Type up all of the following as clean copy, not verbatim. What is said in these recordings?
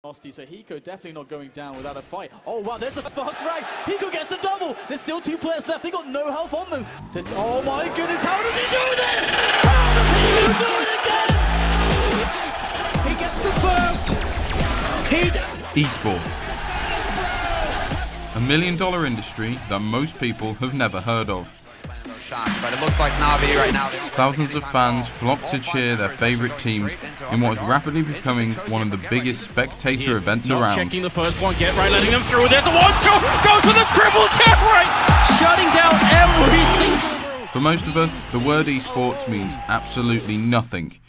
So Hiko definitely not going down without a fight. Oh wow, there's a fast frag. Hiko gets a double. There's still 2 players left. They got no health on them. Oh my goodness, how does he do this? How does Hiko do it again? He gets the first. eSports. $1 million industry that most people have never heard of. But it looks like Navi right now. Thousands of fans flock to cheer their favourite teams in what is rapidly becoming one of the biggest spectator events around. Checking the first one, get right, letting them through. There's a 1-2, goes for the triple, get right, shutting down every single. For most of us, the word eSports means absolutely nothing.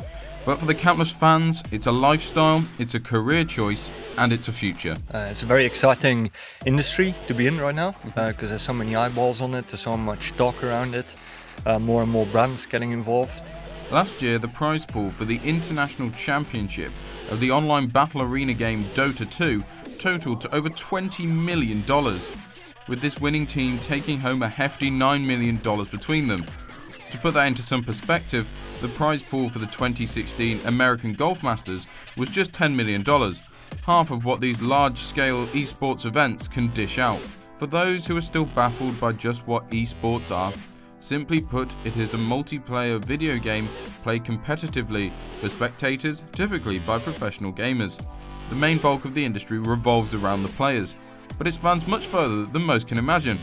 But for the countless fans, it's a lifestyle, it's a career choice, and it's a future. It's a very exciting industry to be in right now because there's so many eyeballs on it, there's so much talk around it, more and more brands getting involved. Last year, the prize pool for the International Championship of the online battle arena game Dota 2 totaled to over $20 million, with this winning team taking home a hefty $9 million between them. To put that into some perspective, the prize pool for the 2016 American Golf Masters was just $10 million, half of what these large-scale esports events can dish out. For those who are still baffled by just what esports are, simply put, it is a multiplayer video game played competitively for spectators, typically by professional gamers. The main bulk of the industry revolves around the players, but it spans much further than most can imagine.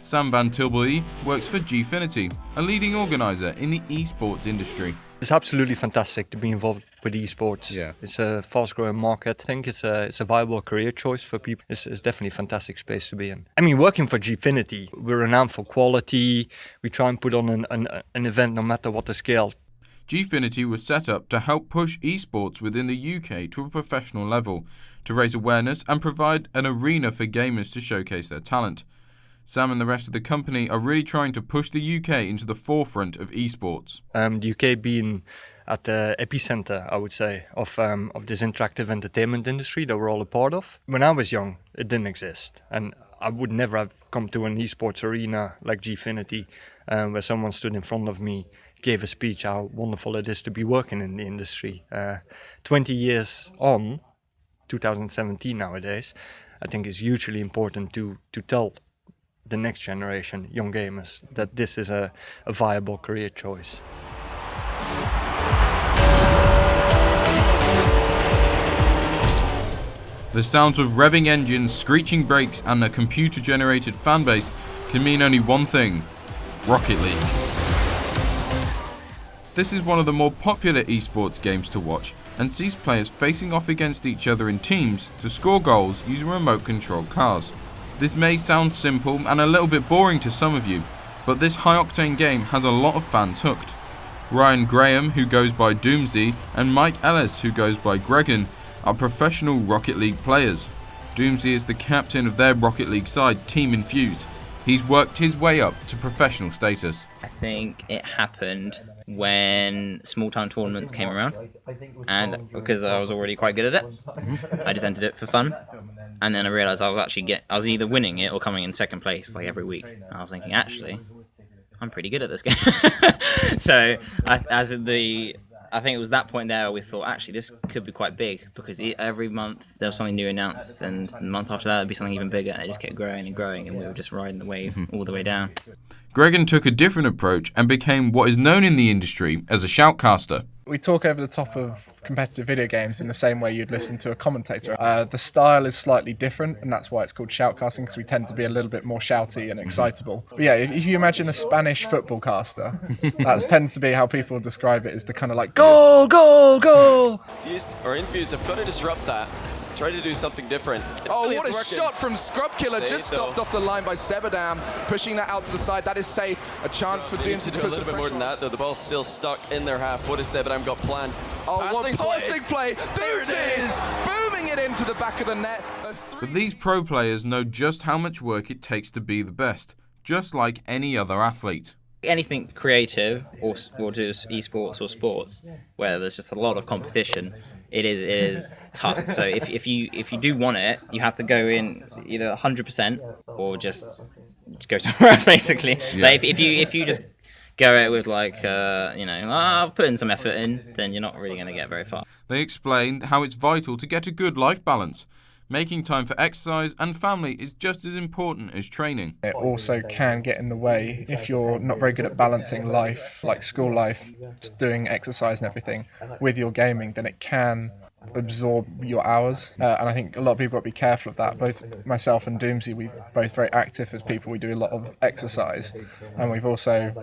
Sam Van Tilbury works for Gfinity, a leading organiser in the esports industry. It's absolutely fantastic to be involved with esports. Yeah. It's a fast-growing market. I think it's a viable career choice for people. It's definitely a fantastic space to be in. I mean, working for Gfinity, we're renowned for quality. We try and put on an event no matter what the scale. Gfinity was set up to help push esports within the UK to a professional level, to raise awareness and provide an arena for gamers to showcase their talent. Sam and the rest of the company are really trying to push the UK into the forefront of esports. The UK being at the epicenter, I would say, of this interactive entertainment industry that we're all a part of. When I was young, it didn't exist, and I would never have come to an esports arena like Gfinity, where someone stood in front of me, gave a speech how wonderful it is to be working in the industry. 20 years on, 2017 nowadays, I think it's hugely important to tell the next generation, young gamers, that this is a viable career choice. The sounds of revving engines, screeching brakes and a computer-generated fanbase can mean only one thing: Rocket League. This is one of the more popular esports games to watch and sees players facing off against each other in teams to score goals using remote-controlled cars. This may sound simple and a little bit boring to some of you, but this high-octane game has a lot of fans hooked. Ryan Graham, who goes by Doomsy, and Mike Ellis, who goes by Gregan, are professional Rocket League players. Doomsy is the captain of their Rocket League side, Team Infused. He's worked his way up to professional status. I think it happened when small-time tournaments came around, and because I was already quite good at it, I just entered it for fun. And then I realised I was either winning it or coming in second place like every week. And I was thinking, actually, I'm pretty good at this game. So I think it was that point there where we thought, actually, this could be quite big, because every month there was something new announced, and the month after that there'd be something even bigger, and it just kept growing and growing, and we were just riding the wave all the way down. Gregan took a different approach and became what is known in the industry as a shoutcaster. We talk over the top of competitive video games in the same way you'd listen to a commentator. The style is slightly different, and that's why it's called shoutcasting, because we tend to be a little bit more shouty and excitable. But yeah, if you imagine a Spanish football caster, that tends to be how people describe it, is the kind of like, goal, goal, goal! Infused have got to disrupt that. Try to do something different. Oh, what a shot from Scrub Killer, just stopped off the line by Sebadam, pushing that out to the side. That is safe. A chance for Doom to do a little bit more than that, though. The ball's still stuck in their half. What has Sebadam got planned? Oh, what passing play! There it is! Booming it into the back of the net. But these pro players know just how much work it takes to be the best, just like any other athlete. Anything creative or just esports or sports where there's just a lot of competition, it is tough. So if you do want it, you have to go in either 100% or just go somewhere else, basically. Yeah. Like if you just go at it with like, I'll put in some effort in, then you're not really going to get very far. They explained how it's vital to get a good life balance. Making time for exercise and family is just as important as training. It also can get in the way if you're not very good at balancing life, like school life, doing exercise and everything, with your gaming, then it can absorb your hours. And I think a lot of people got to be careful of that. Both myself and Doomsy, we're both very active as people. We do a lot of exercise, and we've also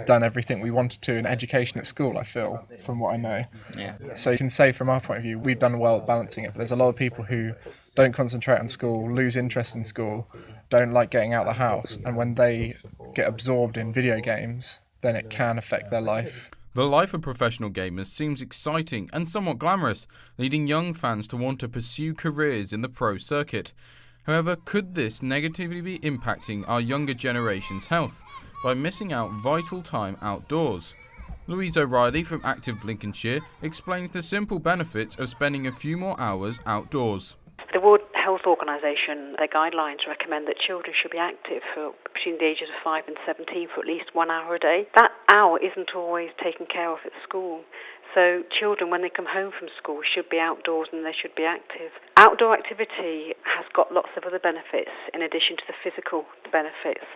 done everything we wanted to in education at school, I feel, from what I know. Yeah. So you can say from our point of view, we've done well at balancing it, but there's a lot of people who don't concentrate on school, lose interest in school, don't like getting out of the house, and when they get absorbed in video games, then it can affect their life. The life of professional gamers seems exciting and somewhat glamorous, leading young fans to want to pursue careers in the pro circuit. However, could this negatively be impacting our younger generation's health by missing out vital time outdoors? Louise O'Reilly from Active Lincolnshire explains the simple benefits of spending a few more hours outdoors. The World Health Organization, their guidelines recommend that children should be active for between the ages of 5 and 17 for at least 1 hour a day. That hour isn't always taken care of at school. So children, when they come home from school, should be outdoors and they should be active. Outdoor activity has got lots of other benefits in addition to the physical benefits.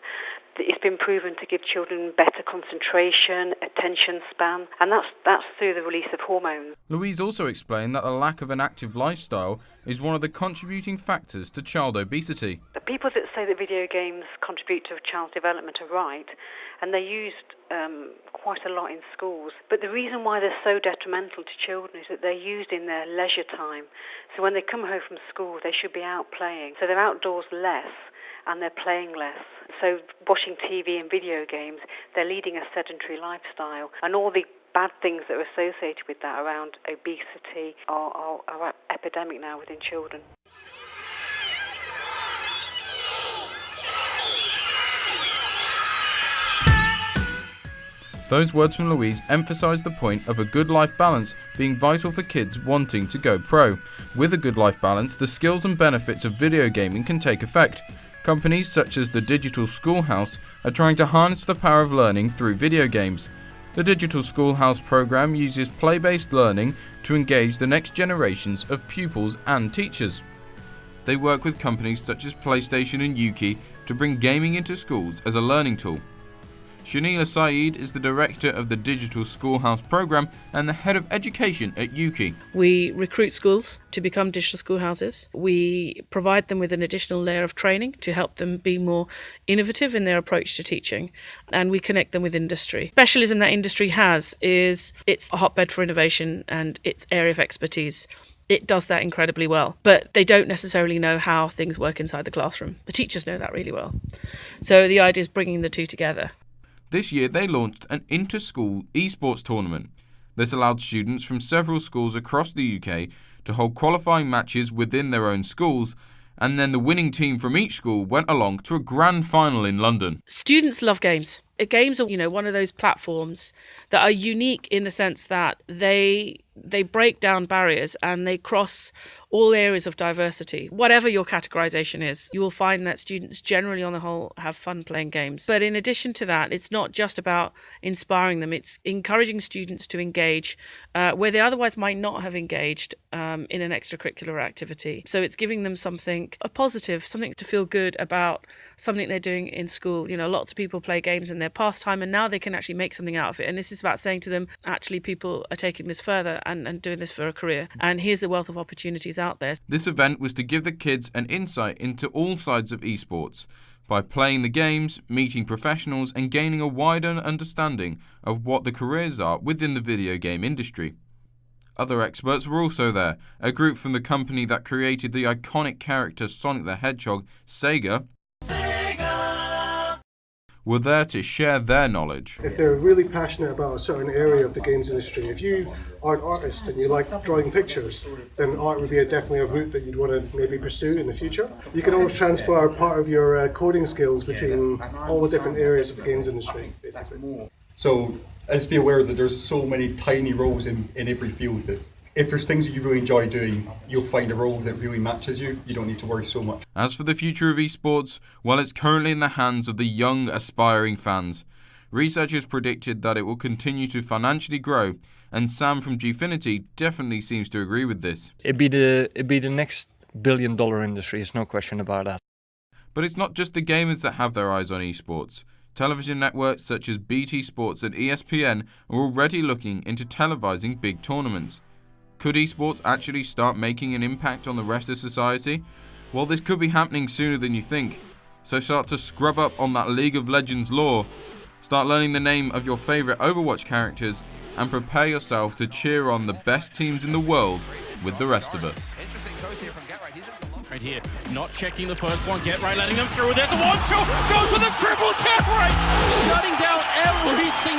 It's been proven to give children better concentration, attention span, and that's through the release of hormones. Louise also explained that the lack of an active lifestyle is one of the contributing factors to child obesity. The people that say that video games contribute to a child's development are right, and they're used quite a lot in schools. But the reason why they're so detrimental to children is that they're used in their leisure time. So when they come home from school, they should be out playing. So they're outdoors less, and they're playing less. So watching TV and video games, they're leading a sedentary lifestyle. And all the bad things that are associated with that around obesity are epidemic now within children. Those words from Louise emphasise the point of a good life balance being vital for kids wanting to go pro. With a good life balance, the skills and benefits of video gaming can take effect. Companies such as the Digital Schoolhouse are trying to harness the power of learning through video games. The Digital Schoolhouse program uses play-based learning to engage the next generations of pupils and teachers. They work with companies such as PlayStation and Yuki to bring gaming into schools as a learning tool. Shanila Saeed is the director of the Digital Schoolhouse program and the head of education at Yuki. We recruit schools to become digital schoolhouses. We provide them with an additional layer of training to help them be more innovative in their approach to teaching, and we connect them with industry. Specialism that industry has is it's a hotbed for innovation and its area of expertise. It does that incredibly well, but they don't necessarily know how things work inside the classroom. The teachers know that really well. So the idea is bringing the two together. This year they launched an inter-school eSports tournament. This allowed students from several schools across the UK to hold qualifying matches within their own schools, and then the winning team from each school went along to a grand final in London. Students love games. Games are, one of those platforms that are unique in the sense that they break down barriers and they cross all areas of diversity. Whatever your categorization is, you will find that students generally on the whole have fun playing games. But in addition to that, it's not just about inspiring them, it's encouraging students to engage where they otherwise might not have engaged in an extracurricular activity. So it's giving them something, a positive, something to feel good about something they're doing in school. Lots of people play games in their pastime and now they can actually make something out of it. And this is about saying to them, actually people are taking this further and doing this for a career. And here's the wealth of opportunities out there. This event was to give the kids an insight into all sides of esports by playing the games, meeting professionals and gaining a wider understanding of what the careers are within the video game industry. Other experts were also there. A group from the company that created the iconic character Sonic the Hedgehog, Sega, were there to share their knowledge. If they're really passionate about a certain area of the games industry, if you are an artist and you like drawing pictures, then art would be definitely a route that you'd want to maybe pursue in the future. You can always transfer part of your coding skills between all the different areas of the games industry, basically. So just be aware that there's so many tiny roles in every field that if there's things that you really enjoy doing, you'll find a role that really matches you. You don't need to worry so much. As for the future of esports, well, it's currently in the hands of the young, aspiring fans. researchers predicted that it will continue to financially grow, and Sam from Gfinity definitely seems to agree with this. It'd be the next billion-dollar industry, there's no question about that. But it's not just the gamers that have their eyes on esports. Television networks such as BT Sports and ESPN are already looking into televising big tournaments. Could esports actually start making an impact on the rest of society? Well, this could be happening sooner than you think. So start to scrub up on that League of Legends lore, start learning the name of your favourite Overwatch characters, and prepare yourself to cheer on the best teams in the world with the rest of us. Right here, not checking the first one, Get Right letting them through, there's a 1-2, goes for the triple Get Right, shutting down every single